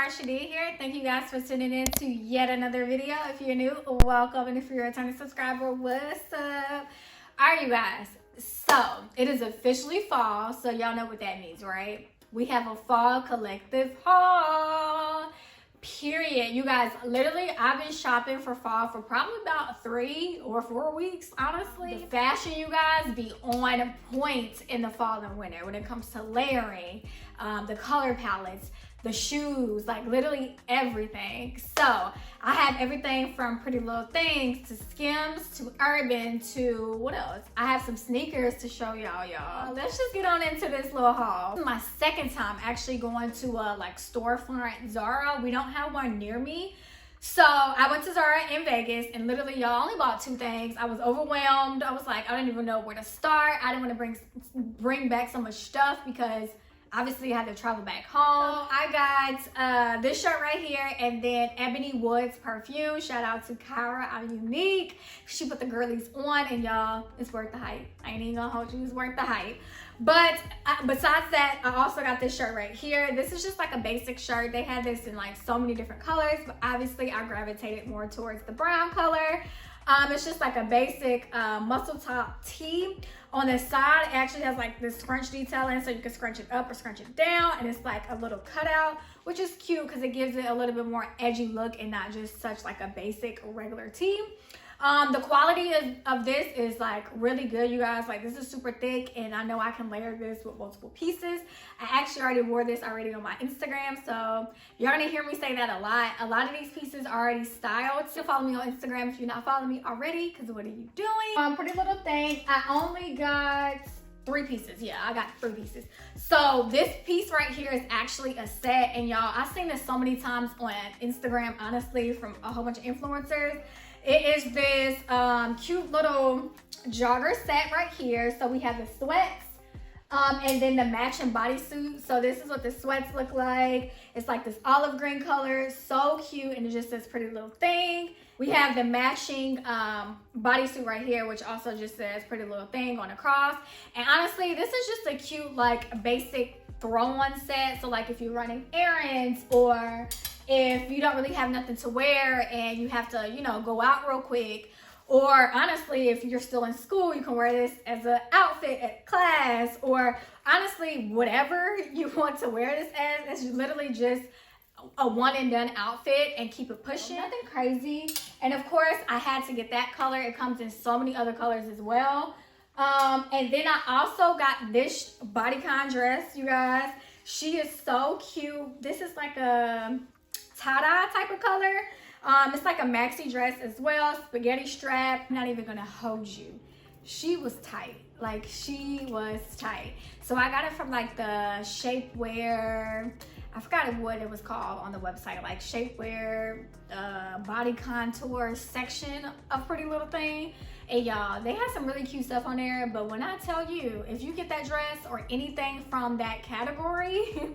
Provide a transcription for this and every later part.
Shadiyah here. Thank you guys for tuning in to yet another video. If you're new, welcome, and if you're a returning subscriber, what's up? Alright, you guys, so it is officially fall, so y'all know what that means, right? We have a fall collective haul, period. You guys, literally, I've been shopping for fall for probably about 3 or 4 weeks, honestly. The fashion, you guys, be on point in the fall and winter when it comes to layering, the color palettes, the shoes, like literally everything. So I have everything from Pretty Little Things to Skims to Urban to what else? I have some sneakers to show y'all. Let's just get on into this little haul. This is my second time actually going to a like storefront Zara. We don't have one near me. So I went to Zara in Vegas and literally y'all only bought 2 things. I was overwhelmed. I was like, I didn't even know where to start. I didn't want to bring back so much stuff because obviously I had to travel back home. So I got this shirt right here and then Ebony Woods perfume. Shout out to Kyra, I'm unique. She put the girlies on and y'all, it's worth the hype. I ain't even gonna hold you, it's worth the hype. But besides that, I also got this shirt right here. This is just like a basic shirt. They had this in like so many different colors, but obviously I gravitated more towards the brown color. It's just like a basic muscle top tee. On the side, it actually has like this scrunch detailing, so you can scrunch it up or scrunch it down, and it's like a little cutout, which is cute because it gives it a little bit more edgy look and not just such like a basic regular tee. The quality of this is like really good, you guys. Like this is super thick and I know I can layer this with multiple pieces. I actually already wore this already on my Instagram, so you're gonna hear me say that a lot. A lot of these pieces are already styled. So follow me on Instagram if you're not following me already, because what are you doing? Pretty Little Thing, I only got 3 pieces. Yeah, I got 3 pieces. So this piece right here is actually a set, and y'all, I've seen this so many times on Instagram, honestly, from a whole bunch of influencers. It is this cute little jogger set right here. So we have the sweats and then the matching bodysuit. So this is what the sweats look like. It's like this olive green color, so cute, and it just says Pretty Little Thing. We have the matching bodysuit right here, which also just says Pretty Little Thing on the cross. And honestly, this is just a cute like basic throw-on set. So like if you're running errands or if you don't really have nothing to wear and you have to, you know, go out real quick, or honestly, if you're still in school, you can wear this as an outfit at class, or honestly, whatever you want to wear this as. It's literally just a one and done outfit and keep it pushing. Nothing crazy. And of course, I had to get that color. It comes in so many other colors as well. And then I also got this Bodycon dress, you guys. She is so cute. This is like a tie-dye type of color. It's like a maxi dress as well, spaghetti strap. I'm not even gonna hold you. She was tight, like she was tight. So I got it from like the shapewear, I forgot what it was called on the website, like shapewear, body contour section of Pretty Little Thing. And y'all, they have some really cute stuff on there, but when I tell you, if you get that dress or anything from that category,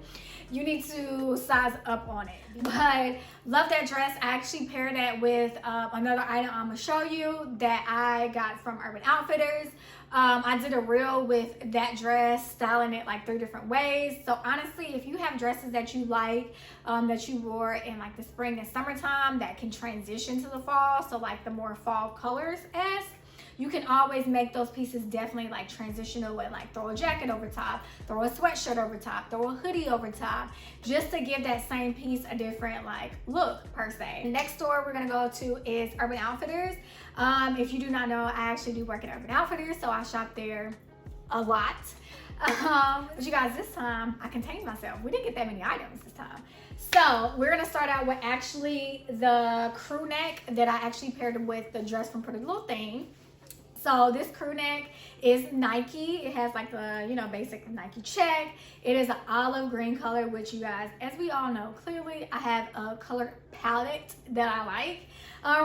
you need to size up on it. But love that dress. I actually paired that with another item I'm gonna show you that I got from Urban Outfitters. I did a reel with that dress, styling it like 3 different ways. So honestly, if you have dresses that you like, that you wore in like the spring and summertime that can transition to the fall, so like the more fall colors-esque, you can always make those pieces definitely like transitional with like throw a jacket over top, throw a sweatshirt over top, throw a hoodie over top, just to give that same piece a different like look per se. The next store we're gonna go to is Urban Outfitters. If you do not know, I actually do work at Urban Outfitters, so I shop there a lot. But you guys, this time I contained myself. We didn't get that many items this time. So we're gonna start out with actually the crew neck that I actually paired with the dress from Pretty Little Thing. So this crew neck is Nike. It has like the, you know, basic Nike check. It is an olive green color, which you guys, as we all know, clearly I have a color palette that I like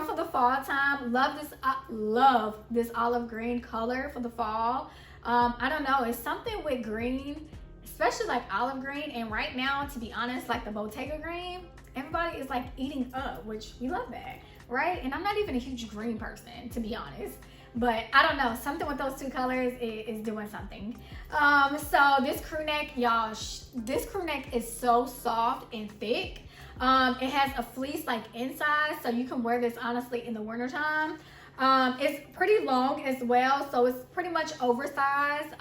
for the fall time. Love this olive green color for the fall. I don't know, it's something with green, especially like olive green. And right now, to be honest, like the Bottega green, everybody is like eating up, which we love that, right? And I'm not even a huge green person, to be honest. But I don't know, something with those 2 colors is doing something. So this crew neck, y'all, this crew neck is so soft and thick. It has a fleece like inside, so you can wear this honestly in the wintertime. It's pretty long as well, so it's pretty much oversized.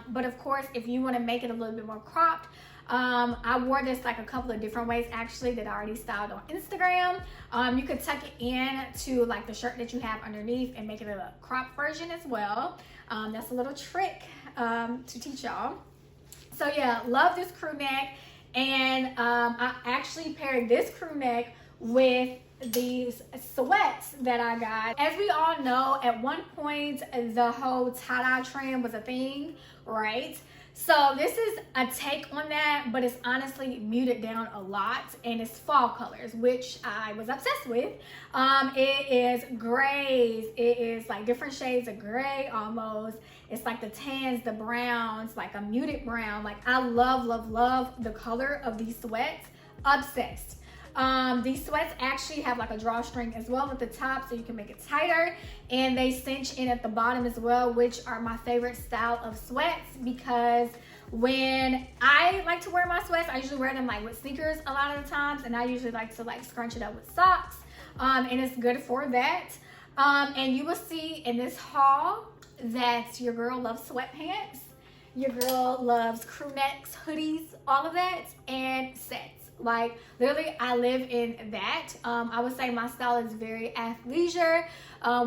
But of course, if you want to make it a little bit more cropped, I wore this like a couple of different ways actually that I already styled on Instagram. You could tuck it in to like the shirt that you have underneath and make it a crop version as well. That's a little trick to teach y'all. So yeah, love this crew neck. And I actually paired this crew neck with these sweats that I got. As we all know, at one point the whole tie-dye trend was a thing, right? So this is a take on that, but it's honestly muted down a lot, and it's fall colors, which I was obsessed with. It is grays. It is like different shades of gray almost. It's like the tans, the browns, like a muted brown. Like I love, love, love the color of these sweats. Obsessed. These sweats actually have like a drawstring as well at the top, so you can make it tighter, and they cinch in at the bottom as well, which are my favorite style of sweats, because when I like to wear my sweats, I usually wear them like with sneakers a lot of the times, and I usually like to like scrunch it up with socks, and it's good for that. And you will see in this haul that your girl loves sweatpants, your girl loves crew necks, hoodies, all of that, and sets. Like literally I live in that. I would say my style is very athleisure,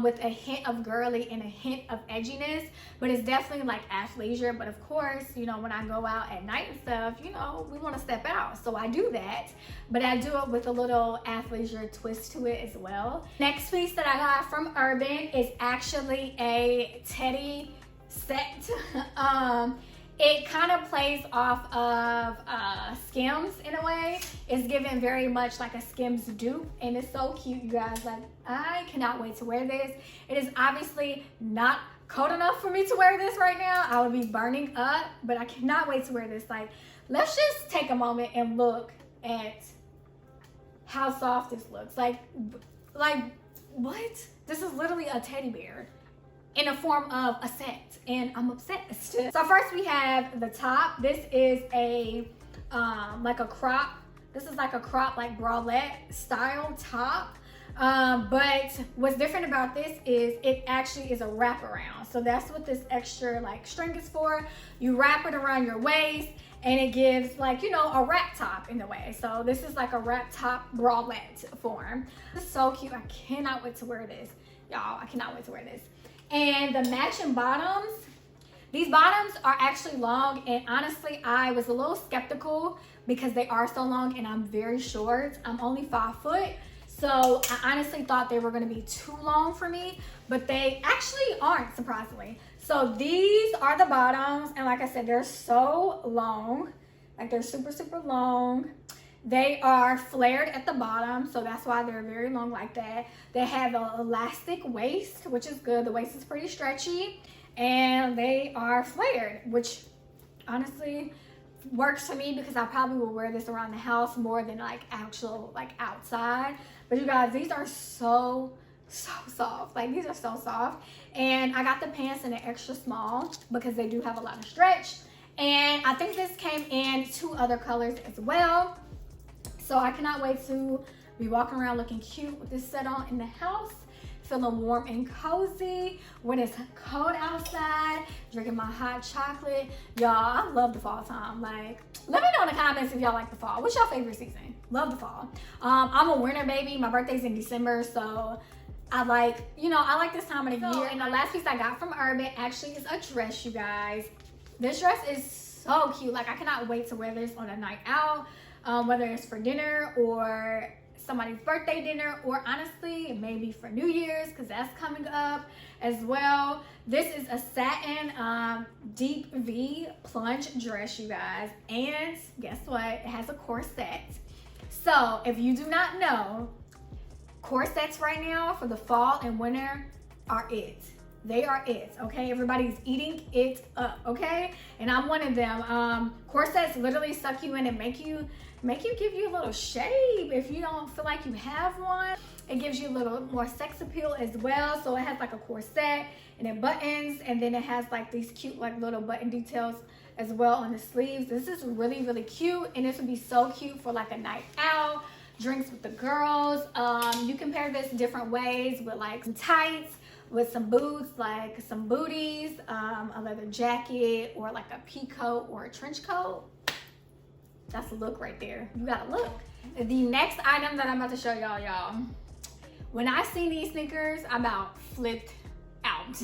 with a hint of girly and a hint of edginess, but it's definitely like athleisure. But of course, you know, when I go out at night and stuff, you know, we want to step out, so I do that, but I do it with a little athleisure twist to it as well. Next piece that I got from Urban is actually a teddy set. It kind of plays off of Skims in a way. It's given very much like a Skims dupe, and it's so cute, you guys. Like, I cannot wait to wear this. It is obviously not cold enough for me to wear this right now. I would be burning up, but I cannot wait to wear this. Like, let's just take a moment and look at how soft this looks. Like what? This is literally a teddy bear in a form of a set, and I'm obsessed. So first we have the top. This is a like a crop. This is like a crop, like bralette style top. But what's different about this is it actually is a wraparound. So that's what this extra like string is for. You wrap it around your waist, and it gives like, you know, a wrap top in a way. So this is like a wrap top bralette form. This is so cute. I cannot wait to wear this, y'all. I cannot wait to wear this. And the matching bottoms, these bottoms are actually long, and honestly I was a little skeptical because they are so long and I'm very short. I'm only 5 foot, so I honestly thought they were going to be too long for me, but they actually aren't, surprisingly. So these are the bottoms, and like I said, they're so long. Like, they're super, super long. They are flared at the bottom, so that's why they're very long like that. They have an elastic waist, which is good. The waist is pretty stretchy, and they are flared, which honestly works for me because I probably will wear this around the house more than like actual like outside. But you guys, these are so soft. Like, these are so soft. And I got the pants in an extra small because they do have a lot of stretch. And I think this came in 2 other colors as well. So I cannot wait to be walking around looking cute with this set on in the house, feeling warm and cozy when it's cold outside, drinking my hot chocolate. Y'all, I love the fall time. Like, let me know in the comments if y'all like the fall. What's your favorite season? Love the fall. I'm a winter baby. My birthday's in December, so I like, you know, I like this time of the year. And the last piece I got from Urban actually is a dress, you guys. This dress is so cute. Like, I cannot wait to wear this on a night out. Whether it's for dinner or somebody's birthday dinner, or honestly maybe for New Year's, because that's coming up as well. This is a satin deep V plunge dress, you guys, and guess what, it has a corset. So if you do not know, corsets right now for the fall and winter are it. They are it, okay? Everybody's eating it up, okay? And I'm one of them. Corsets literally suck you in and make you give you a little shape if you don't feel like you have one. It gives you a little more sex appeal as well. So it has like a corset, and it buttons, and then it has like these cute like little button details as well on the sleeves. This is really, really cute, and this would be so cute for like a night out, drinks with the girls. You can pair this different ways with like some tights, with some boots, like some booties, a leather jacket, or like a pea coat or a trench coat. That's a look right there. You got a look. The next item that I'm about to show y'all, when I seen these sneakers, I about flipped out.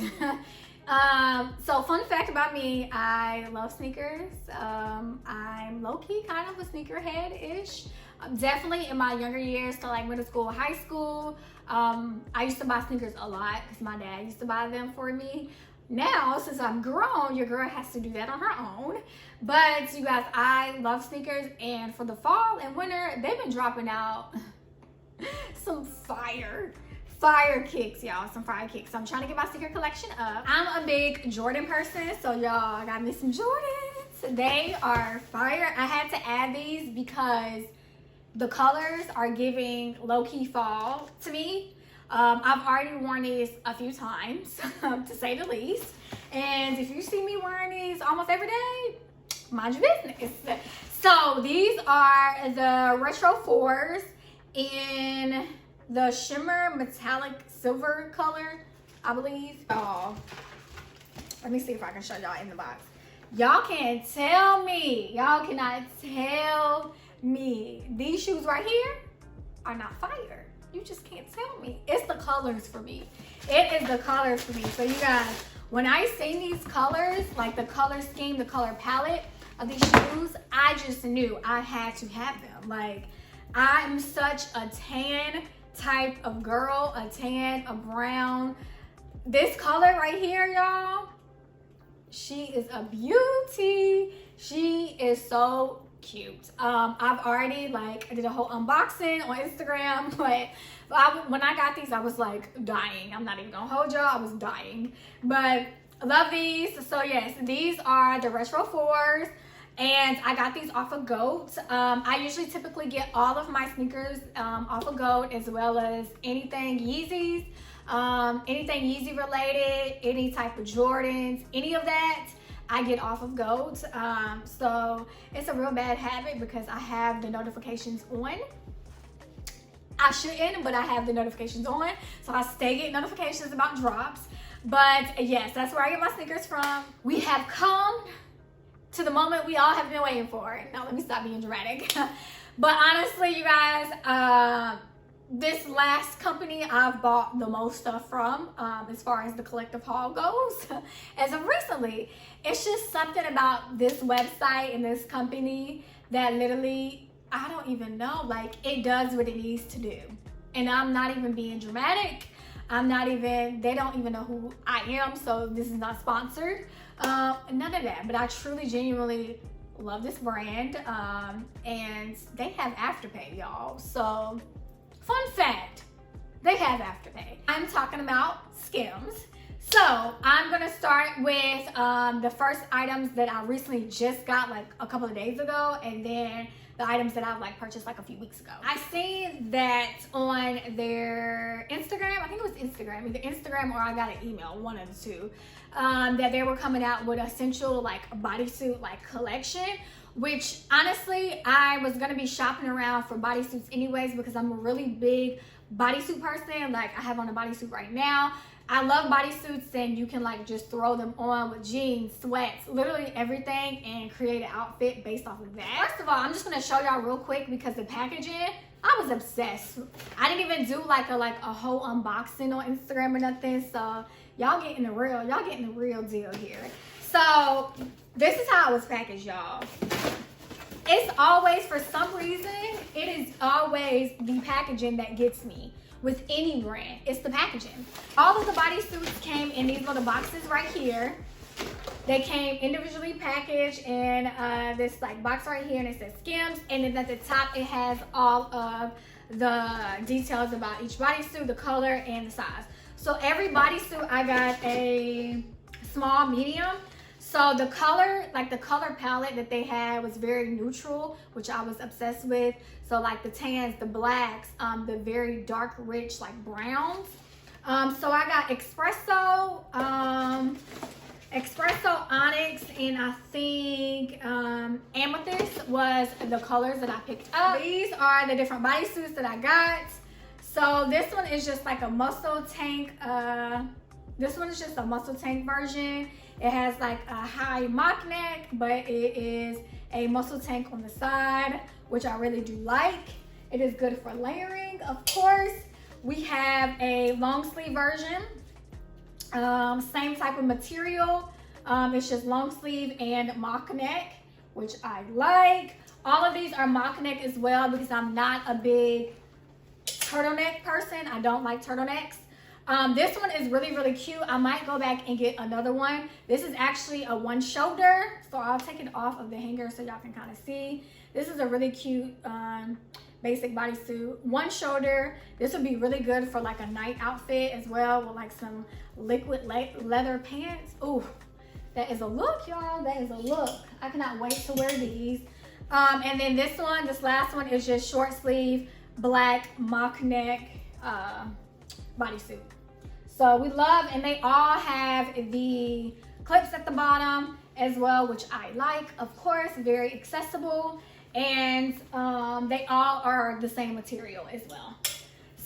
So fun fact about me, I love sneakers. I'm low-key kind of a sneakerhead-ish. Definitely in my younger years, so like middle school, high school, I used to buy sneakers a lot because my dad used to buy them for me. Now, since I'm grown, your girl has to do that on her own. But you guys, I love sneakers, and for the fall and winter, they've been dropping out some fire kicks, y'all, some fire kicks. So I'm trying to get my sneaker collection up. I'm a big Jordan person, so y'all, I got me some Jordans. They are fire. I had to add these because the colors are giving low-key fall to me. I've already worn these a few times, to say the least. And if you see me wearing these almost every day, mind your business. So these are the Retro 4s in the shimmer metallic silver color, I believe. Oh, let me see if I can show y'all in the box. Y'all can't tell me, y'all cannot tell me these shoes right here are not fire. You just can't tell me. It's the colors for me. It is the colors for me. So you guys, when I see these colors, like the color scheme, the color palette of these shoes, I just knew I had to have them. Like, I'm such a tan type of girl, a tan, a brown. This color right here, y'all, she is a beauty. She is so cute. I've already I did a whole unboxing on Instagram, but when I got these, I was like dying. I'm not even gonna hold y'all, I was dying. But I love these. So yes, these are the Retro 4s, and I got these off of GOAT. I usually typically get all of my sneakers off of GOAT, as well as anything Yeezys, anything Yeezy related, any type of Jordans, any of that, I get off of GOAT. So it's a real bad habit because I have the notifications on. I shouldn't, but I have the notifications on, so I stay getting notifications about drops. But yes, that's where I get my sneakers from. We have come to the moment we all have been waiting for. Now let me stop being dramatic. But honestly, you guys, this last company I've bought the most stuff from, as far as the collective haul goes, as of recently. It's just something about this website and this company that literally, I don't even know, like, it does what it needs to do. And I'm not even being dramatic. They don't even know who I am, so this is not sponsored. None of that, but I truly, genuinely love this brand, and they have Afterpay, y'all. So, fun fact, they have Afterpay. I'm talking about Skims. So, I'm gonna start with the first items that I recently just got like a couple of days ago, and then the items that I've purchased like a few weeks ago. I seen that on their Instagram, I think it was Instagram, either Instagram or I got an email, one of the two, that they were coming out with essential bodysuit collection, which honestly, I was gonna be shopping around for bodysuits anyways because I'm a really big bodysuit person. Like, I have on a bodysuit right now. I love bodysuits, and you can just throw them on with jeans, sweats, literally everything, and create an outfit based off of that. First of all, I'm just gonna show y'all real quick because the packaging, I was obsessed. I didn't even do a whole unboxing on Instagram or nothing, so y'all getting the real deal here. So this is how it was packaged, y'all. It's always, for some reason, it is always the packaging that gets me. With any brand, it's the packaging. All of the bodysuits came in these little boxes right here. They came individually packaged in this box right here, and it says Skims, and then at the top it has all of the details about each bodysuit, the color, and the size. So every bodysuit I got a small, medium. So the color, the color palette that they had was very neutral, which I was obsessed with. So the tans, the blacks, the very dark, rich browns. So I got espresso, Espresso Onyx, and I think Amethyst was the colors that I picked up. These are the different bodysuits that I got. So this one is just like a muscle tank. This one is just a muscle tank version. It has like a high mock neck, but it is a muscle tank on the side, which I really do like. It is good for layering, of course. We have a long sleeve version. Same type of material. It's just long sleeve and mock neck, which I like. All of these are mock neck as well because I'm not a big turtleneck person. I don't like turtlenecks. This one is really, really cute. I might go back and get another one. This is actually a one shoulder, so I'll take it off of the hanger so y'all can kind of see. This is a really cute basic bodysuit. One shoulder. This would be really good for like a night outfit as well with like some liquid leather pants. Ooh, that is a look, y'all. That is a look. I cannot wait to wear these. And then this last one is just short sleeve, black mock neck bodysuit. So we love, and they all have the clips at the bottom as well, which I like, of course, very accessible. And they all are the same material as well.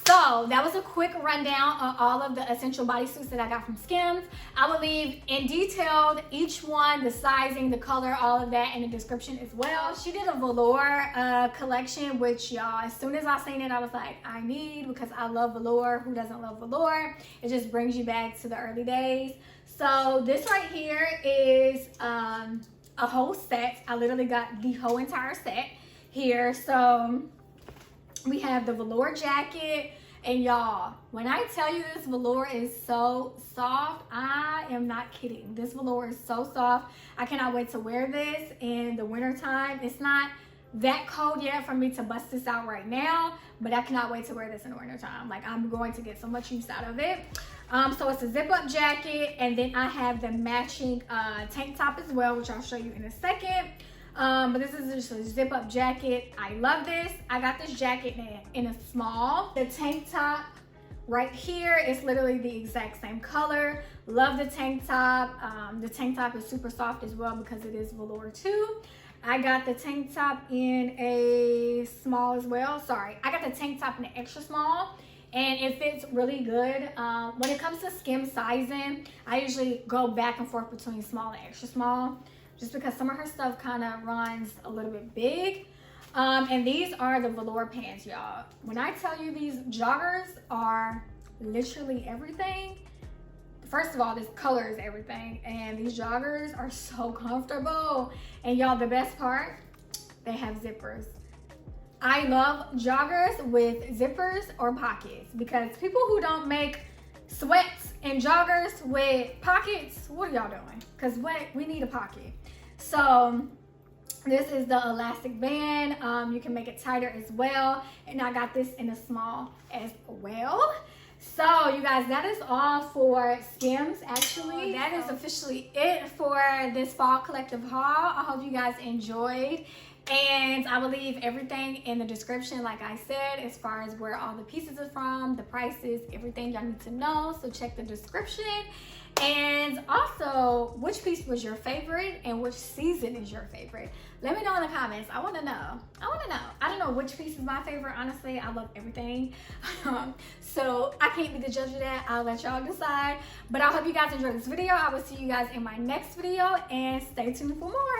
So that was a quick rundown of all of the essential bodysuits that I got from Skims. I will leave in detailed each one, the sizing, the color, all of that in the description as well. She did a velour collection, which y'all, as soon as I seen it, I was like, I need, because I love velour. Who doesn't love velour? It just brings you back to the early days. So this right here is a whole set. I literally got the whole entire set here. So we have the velour jacket, and y'all, when I tell you this velour is so soft, I am not kidding. This velour is so soft. I cannot wait to wear this in the winter time. It's not that cold yet for me to bust this out right now, but I cannot wait to wear this in the winter time. Like, I'm going to get so much use out of it. So it's a zip up jacket, and then I have the matching tank top as well, which I'll show you in a second. But this is just a zip up jacket. I love this. I got this jacket in a small. The tank top right here is literally the exact same color. Love the tank top. The tank top is super soft as well because it is velour too. I got the tank top in a small as well. Sorry, I got the tank top in an extra small, and it fits really good. When it comes to Skims sizing, I usually go back and forth between small and extra small, just because some of her stuff kind of runs a little bit big. And these are the velour pants, y'all. When I tell you these joggers are literally everything, first of all, this color is everything, and these joggers are so comfortable. And y'all, the best part, they have zippers. I love joggers with zippers or pockets, because people who don't make sweats and joggers with pockets, what are y'all doing? Because we need a pocket. So this is the elastic band. You can make it tighter as well, and I got this in a small as well. So you guys, that is all for Skims. Actually, that is officially it for this fall collective haul. I hope you guys enjoyed, and I will leave everything in the description, like I said, as far as where all the pieces are from, the prices, everything y'all need to know. So check the description. And also, which piece was your favorite and which season is your favorite? Let me know in the comments. I want to know. I don't know which piece is my favorite. Honestly, I love everything. So I can't be the judge of that. I'll let y'all decide. But I hope you guys enjoyed this video. I will see you guys in my next video, and stay tuned for more.